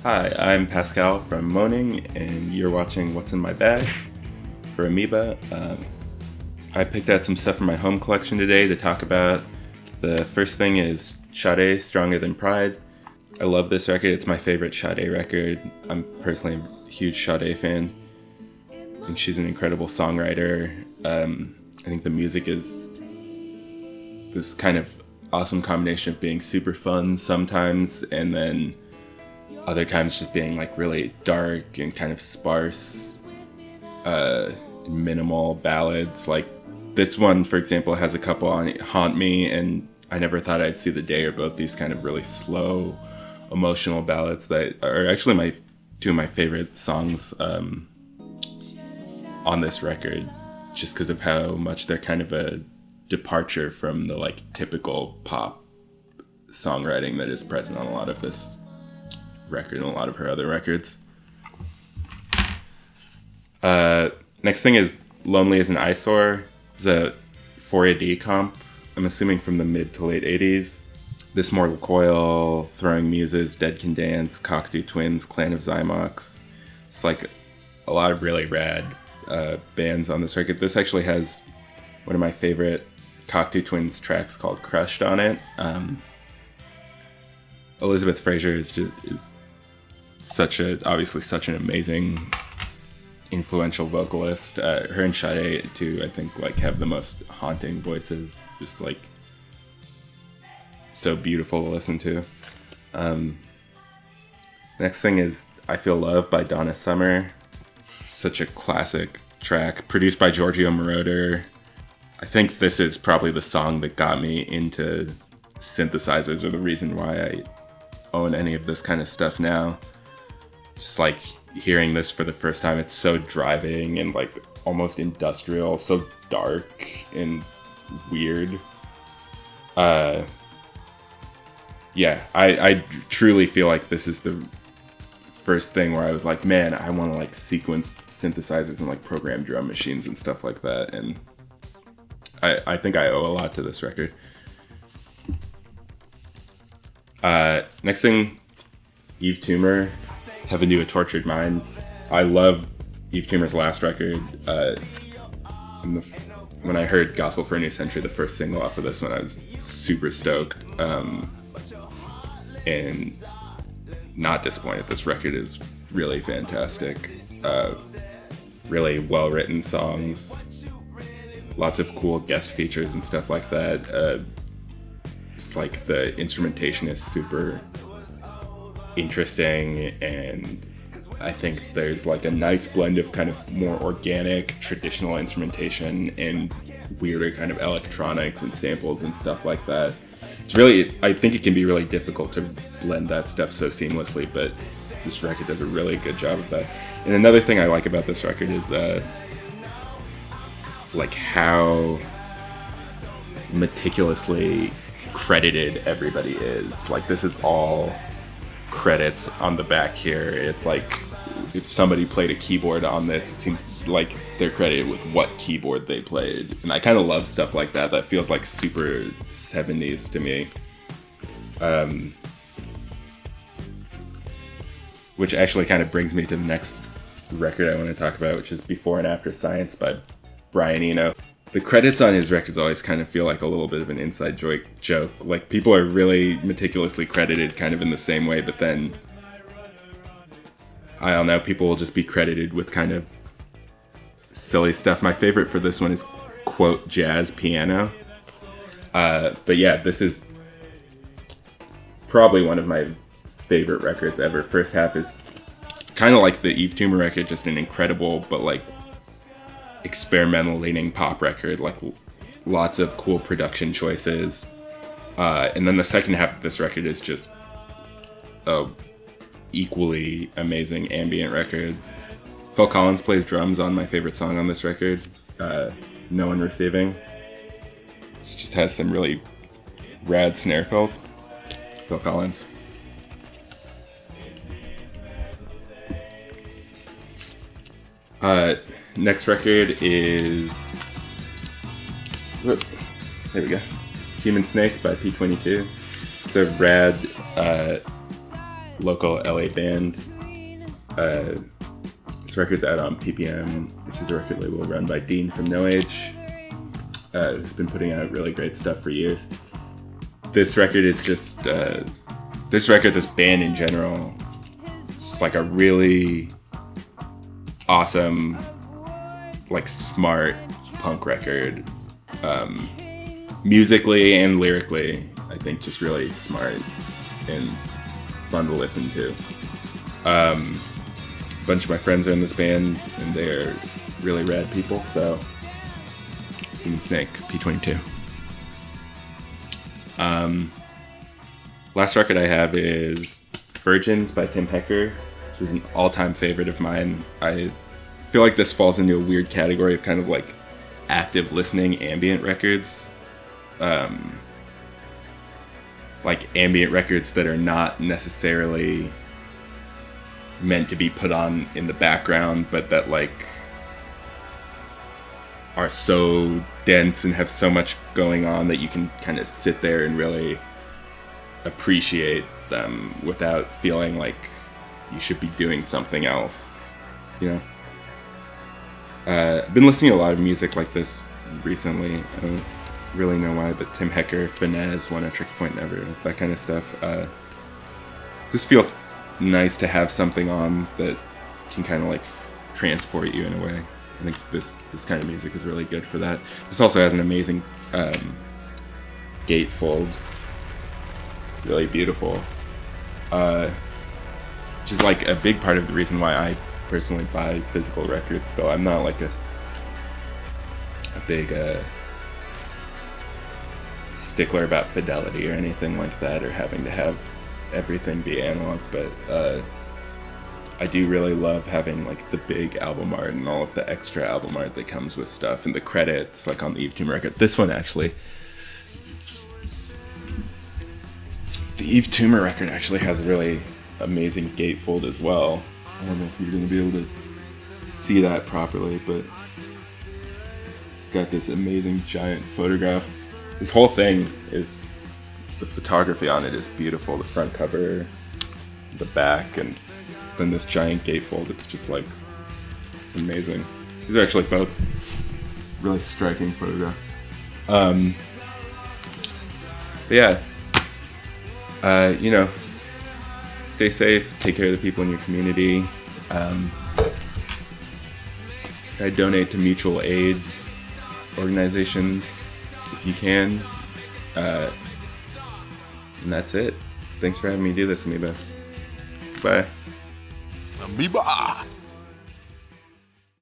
Hi, I'm Pascal from Moaning, and you're watching What's in My Bag for Amoeba. I picked out some stuff from my home collection today to talk about. The first thing is Sade, Stronger Than Pride. I love this record. It's my favorite Sade record. I'm personally a huge Sade fan. I think she's an incredible songwriter. I think the music is this kind of awesome combination of being super fun sometimes and then other times just being like really dark and kind of sparse, minimal ballads. Like this one, for example, has a couple on it, Haunt Me and I Never Thought I'd See the Day, are both these kind of really slow, emotional ballads that are actually two of my favorite songs on this record, just because of how much they're kind of a departure from the like typical pop songwriting that is present on a lot of this record and a lot of her other records. Next thing is Lonely as an Eyesore. It's a 4AD comp, I'm assuming from the mid to late 80s. This Mortal Coil, Throwing Muses, Dead Can Dance, Cockatoo Twins, Clan of Zymox. It's like a lot of really rad bands on this record. This actually has one of my favorite Cockatoo Twins tracks called Crushed on it. Elizabeth Fraser is obviously such an amazing, influential vocalist. Her and Sade too, I think, like have the most haunting voices. Just like so beautiful to listen to. Next thing is I Feel Love by Donna Summer. Such a classic track, produced by Giorgio Moroder. I think this is probably the song that got me into synthesizers, or the reason why I own any of this kind of stuff now. Just like hearing this for the first time, it's so driving and like almost industrial, so dark and weird. I truly feel like this is the first thing where I was like, man, I want to like sequence synthesizers and like program drum machines and stuff like that. And I think I owe a lot to this record. Next thing, Eve Toomer, Heaven to a Tortured Mind. I love Eve Toomer's last record. When I heard Gospel for a New Century, the first single off of this one, I was super stoked. And not disappointed. This record is really fantastic. Really well-written songs. Lots of cool guest features and stuff like that. Just like the instrumentation is super interesting, and I think there's like a nice blend of kind of more organic traditional instrumentation and weirder kind of electronics and samples and stuff like that. I think it can be really difficult to blend that stuff so seamlessly, but this record does a really good job of that. And another thing I like about this record is like how meticulously credited everybody is. Like this is all credits on the back here. It's like if somebody played a keyboard on this, it seems like they're credited with what keyboard they played. And I kind of love stuff like that. That feels like super 70s to me. Which actually kind of brings me to the next record I want to talk about, which is Before and After Science by Brian Eno. The credits on his records always kind of feel like a little bit of an inside joke. Like people are really meticulously credited kind of in the same way, but then I don't know, people will just be credited with kind of silly stuff. My favorite for this one is quote jazz piano. But yeah, this is probably one of my favorite records ever. First half is kind of like the Eve Toomer record, just an incredible but like experimental leaning pop record, like lots of cool production choices. And then the second half of this record is just a equally amazing ambient record. Phil Collins plays drums on my favorite song on this record, No One Receiving. She just has some really rad snare fills. Phil Collins. Next record is... Whoop, there we go. Human Snake by P22. It's a rad local LA band. This record's out on PPM, which is a record label run by Dean from No Age, who's been putting out really great stuff for years. This record is just, this band in general, it's like a really awesome, like smart punk record. Musically and lyrically, I think just really smart and fun to listen to. A bunch of my friends are in this band and they're really rad people, so Human Snake, P22. Last record I have is Virgins by Tim Hecker, which is an all-time favorite of mine. I feel like this falls into a weird category of kind of like active listening ambient records. Like ambient records that are not necessarily meant to be put on in the background, but that like are so dense and have so much going on that you can kind of sit there and really appreciate them without feeling like you should be doing something else, you know? I've been listening to a lot of music like this recently. I don't really know why, but Tim Hecker, Finesse, One Tricks Point Never, that kind of stuff. Just feels nice to have something on that can kind of like transport you in a way. I think this kind of music is really good for that. This also has an amazing gatefold, really beautiful, which is like a big part of the reason why I personally buy physical records still. I'm not like a big stickler about fidelity or anything like that, or having to have everything be analog, but I do really love having like the big album art and all of the extra album art that comes with stuff and the credits, like on the Eve Tumor record. This one actually, the Eve Tumor record actually has a really amazing gatefold as well. I don't know if you're going to be able to see that properly, but it's got this amazing giant photograph. This whole thing is, the photography on it is beautiful. The front cover, the back, and then this giant gatefold. It's just like amazing. These are actually both really striking photographs. But yeah, you know, stay safe, take care of the people in your community. Try to donate to mutual aid organizations if you can. And that's it. Thanks for having me do this, Amoeba. Bye. Amoeba!